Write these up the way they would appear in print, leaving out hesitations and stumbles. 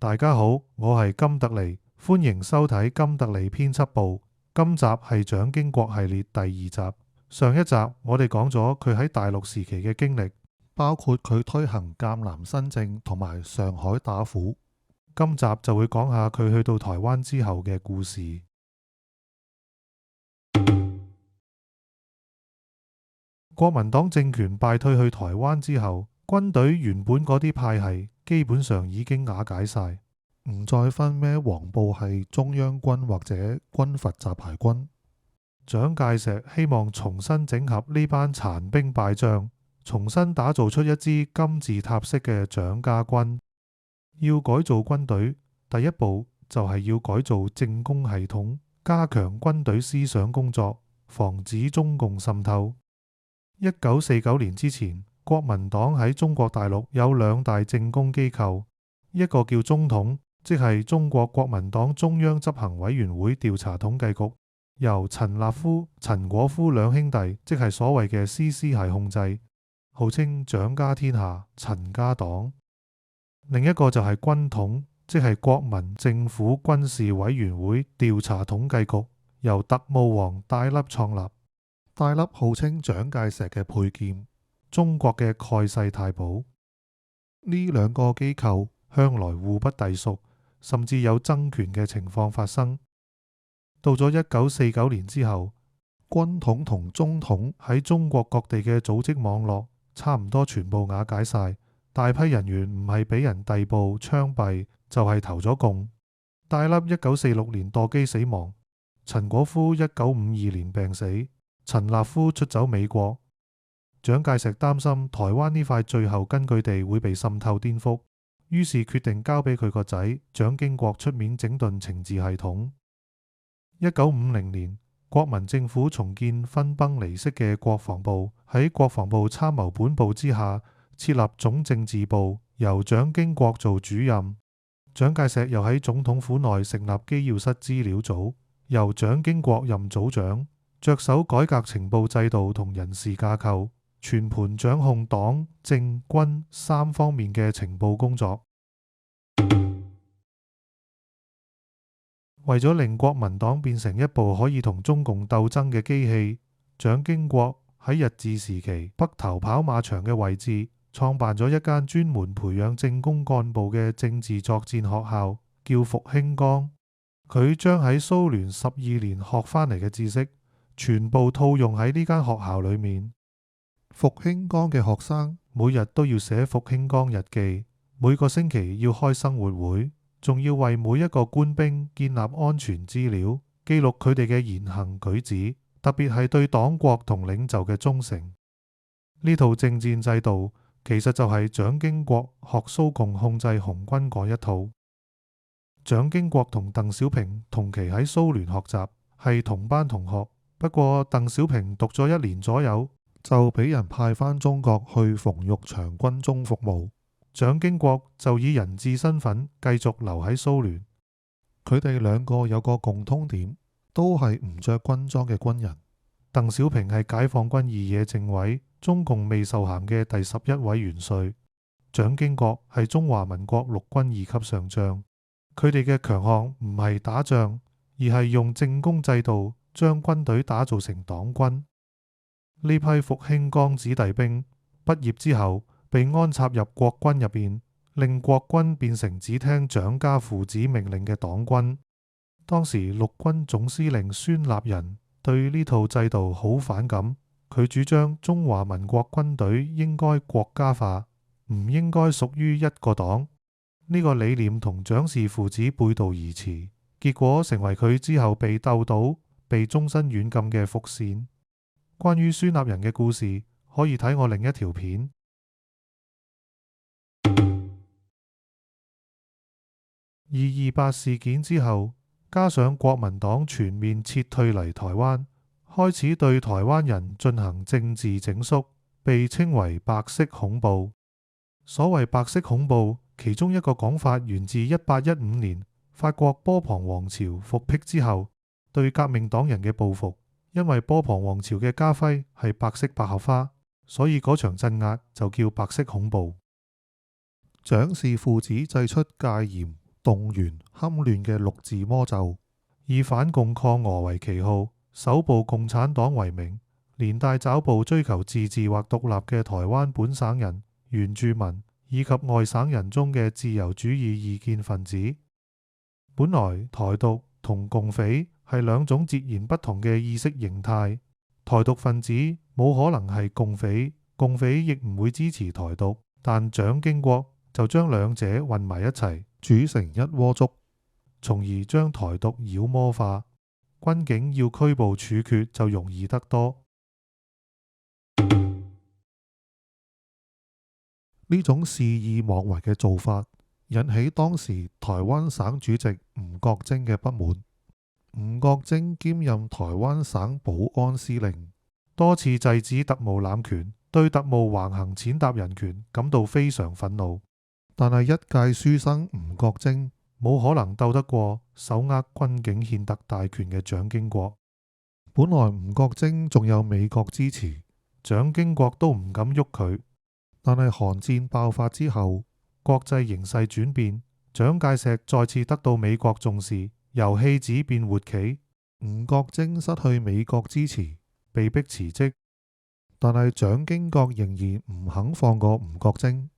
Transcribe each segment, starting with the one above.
大家好，我係金特尼，歡迎收睇金特尼編輯部。今集係蔣經國系列第二集。上一集我哋講咗佢喺大陸時期嘅經歷，包括佢推行贛南新政同埋上海打虎。今集就會講下佢去到台灣之後嘅故事。國民黨政權敗退去台灣之後，軍隊原本嗰啲派系基本上已經瓦解晒，唔再分咩黃埔係中央軍或者軍閥雜牌軍。蔣介石希望重新整合呢班殘兵敗將，重新打造出一支金字塔式嘅蔣家軍。要改造軍隊，第一步就係要改造政工系統，加強軍隊思想工作，防止中共滲透。1949年之前，國民黨喺中國大陸有兩大政工機構，一個叫中統，即係中國國民黨中央執行委員會調查統計局，由陳立夫、陳果夫兩兄弟，即係所謂嘅師系控制，號稱蔣家天下、陳家黨。另一個就係軍統，即係國民政府軍事委員會調查統計局，由特務王戴笠創立。戴笠號稱蔣介石嘅佩劍，中國嘅蓋世太保。呢兩個機構向來互不隸屬，甚至有爭權嘅情況發生。到咗1949年之後，軍統同中統喺中國各地嘅組織網絡差唔多全部瓦解晒，大批人員唔係俾人逮捕槍斃，就係投咗共。戴笠1946年墮機死亡，陳果夫1952年病死，陳立夫出走美國。蔣介石擔心台灣呢塊最後根據地會被滲透顛覆，於是決定交俾佢個仔蔣經國出面整頓情治系統。1950年，國民政府重建分崩離析嘅國防部，喺國防部參謀本部之下設立總政治部，由蔣經國做主任。蔣介石又喺總統府內成立機要室資料組，由蔣經國任組長，着手改革情報制度同人事架構，全盤掌控黨政軍三方面嘅情報工作。為咗令國民黨變成一部可以同中共鬥爭嘅機器，蔣經國喺日治時期北投跑馬場嘅位置創辦咗一間專門培養政工幹部嘅政治作戰學校，叫復興崗。佢將喺蘇聯12年學翻嚟嘅知識全部套用喺呢間學校裏面。復興崗嘅學生每日都要寫復興崗日記，每個星期要開生活會，仲要為每一個官兵建立安全資料，記錄佢哋嘅言行舉止，特別係對黨國同領袖嘅忠誠。呢套政戰制度其實就係蔣經國學蘇共控制紅軍嗰一套。蔣經國同鄧小平同期喺蘇聯學習，係同班同學，不過鄧小平讀咗1年左右就俾人派返中國去馮玉祥軍中服務，蔣經國就以人質身份繼續留喺蘇聯。佢哋兩個有個共通點，都係唔着軍裝嘅軍人。鄧小平係解放軍二野政委，中共未授銜嘅第11位元帥。蔣經國係中華民國陸軍2級上將。佢哋嘅強項唔係打仗，而係用政工制度將軍隊打造成黨軍。呢批復興崗子弟兵畢業之後被安插入國軍入邊，令國軍變成只聽蔣家父子命令嘅黨軍。當時陸軍總司令孫立人對呢套制度好反感，佢主張中華民國軍隊應該國家化，唔應該屬於一個黨。呢個理念同蔣氏父子背道而馳，結果成為佢之後被鬥倒、被終身軟禁嘅伏線。關於孫立人嘅故事，可以睇我另一條片。228事件之後，加上國民黨全面撤退嚟台灣，開始對台灣人進行政治整肅，被稱為白色恐怖。所謂白色恐怖，其中一個講法源自1815年法國波旁王朝復辟之後對革命黨人嘅報復。因為波旁王朝嘅家徽係白色百合花，所以嗰場鎮壓就叫白色恐怖。蔣氏父子祭出戒嚴，動員戡亂嘅六字魔咒，以反共抗俄為旗號，搜捕共產黨為名，連帶抓捕追求自治或獨立嘅台灣本省人、原住民以及外省人中嘅自由主義異見分子。本來台獨同共匪係兩種截然不同嘅意識形態，台獨分子冇可能係共匪，共匪亦唔會支持台獨，但蔣經國就將兩者混埋一齊，煮成一鍋粥，從而將台獨妖魔化。軍警要拘捕處決就容易得多。呢種肆意妄為嘅做法，引起當時台灣省主席吳國楨嘅不滿。吳國楨兼任台灣省保安司令，多次制止特務濫權，對特務橫行踐踏人權感到非常憤怒。但係一介書生吳國楨冇可能鬥得過手握軍警憲特大權嘅蔣經國。本來吳國楨仲有美國支持，蔣經國都唔敢喐佢。但係韓戰爆發之後，國際形勢轉變，蔣介石再次得到美國重視，由戲子變活棋。吳國楨失去美國支持，被迫辭職。但係蔣經國仍然唔肯放過吳國楨。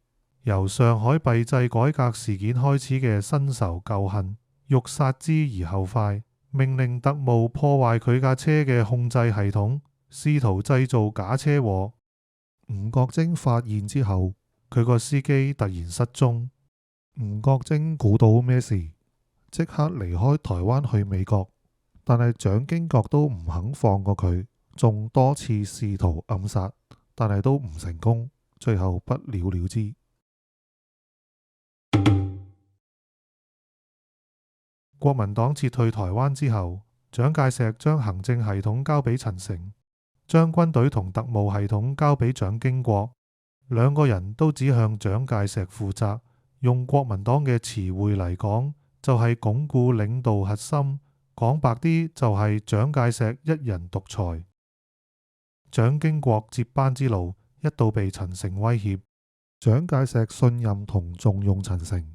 由上海幣制改革事件開始嘅新仇舊恨，欲殺之而後快，命令特務破壞佢架車嘅控制系統，試圖製造假車禍。吳國楨發現之後，佢個司機突然失蹤。吳國楨估到咩事，即刻離開台灣去美國。但係蔣經國都唔肯放過佢，仲多次試圖暗殺，但係都唔成功，最後不了了之。國民黨撤退台灣之後，蔣介石將行政系統交俾陳誠，將軍隊同特務系統交俾蔣經國。兩個人都只向蔣介石負責，用國民黨嘅詞彙嚟講，就係鞏固領導核心。講白啲，就係蔣介石一人獨裁。蔣經國接班之路一度被陳誠威脅，蔣介石信任同重用陳誠。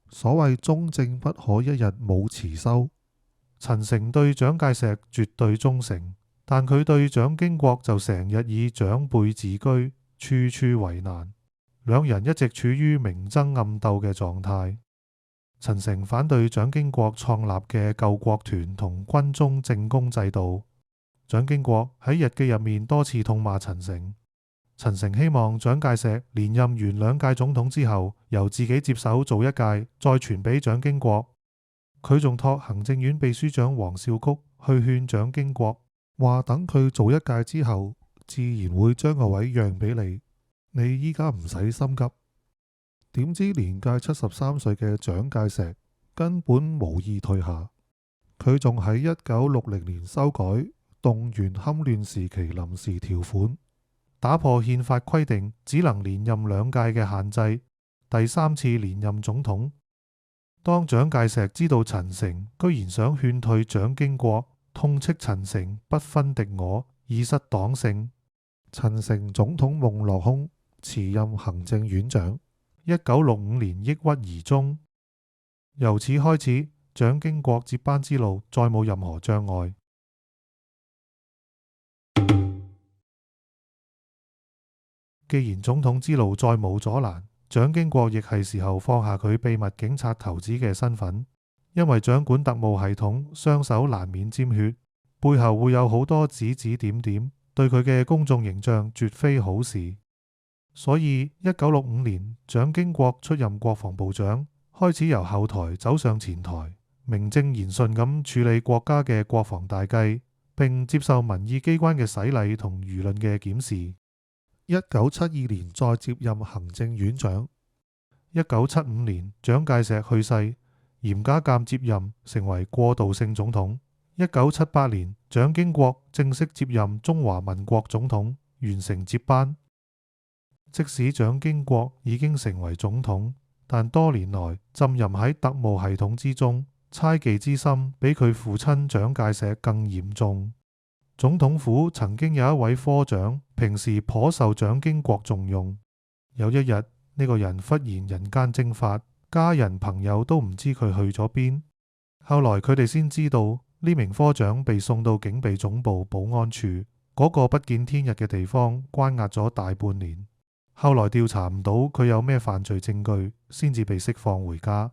所謂忠正不可一日冇辭修。陳誠對蔣介石絕對忠誠，但佢對蔣經國就成日以長輩自居，處處為難。兩人一直處於明爭暗鬥嘅狀態。陳誠反對蔣經國創立嘅救國團同軍中政工制度。蔣經國喺日記入面多次痛罵陳誠。陳誠希望蔣介石連任完兩屆總統之後，由自己接手做一屆，再傳俾蔣經國。佢仲託行政院秘書長黃少谷去勸蔣經國，話等佢做一屆之後，自然會將個位讓俾你，你依家唔使心急。點知年屆73歲嘅蔣介石根本無意退下，佢仲喺1960年修改動員戡亂時期臨時條款，打破憲法規定只能連任兩屆嘅限制，第三次連任總統。當蔣介石知道陳誠居然想勸退蔣經國，痛斥陳誠不分敵我，已失黨性，陳誠總統夢落空，辭任行政院長。1965年抑鬱而終。由此開始，蔣經國接班之路再冇任何障礙。既然總統之路再冇阻攔，蔣經國亦係時候放下佢秘密警察頭子嘅身份，因為掌管特務系統，雙手難免沾血，背後會有好多指指點點，對佢嘅公眾形象絕非好事。所以1965年，蔣經國出任國防部長，開始由後台走上前台，名正言順咁處理國家嘅國防大計，並接受民意機關嘅洗禮同輿論嘅檢視。1972年再接任行政院長。1975年，蔣介石去世，嚴家淦接任，成為過渡性總統。1978年，蔣經國正式接任中華民國總統，完成接班。即使蔣經國已經成為總統，但多年來浸淫喺特務系統之中，猜忌之心比佢父親蔣介石更嚴重。總統府曾經有一位科長，平時頗受蔣經國重用。有一日，呢個人忽然人間蒸發，家人朋友都唔知佢去咗邊。後來佢哋先知道呢名科長被送到警備總部保安處嗰個不見天日嘅地方關押咗大半年。後來調查唔到佢有咩犯罪證據，先至被釋放回家。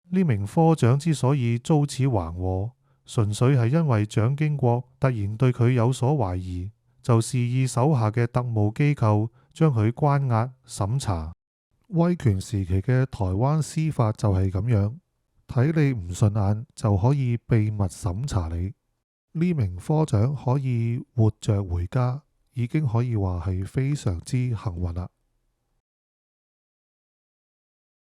呢名科長之所以遭此橫禍，純粹係因為蔣經國突然對佢有所懷疑，就示意手下嘅特務機構將佢關押審查。威權時期嘅台灣司法就係咁樣，睇你唔順眼就可以秘密審查你。呢名科長可以活着回家，已經可以話係非常之幸運啦。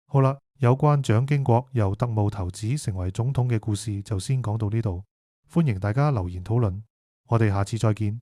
好啦，有關蔣經國由特務頭子成為總統嘅故事就先講到呢度，歡迎大家留言討論，我哋下次再見。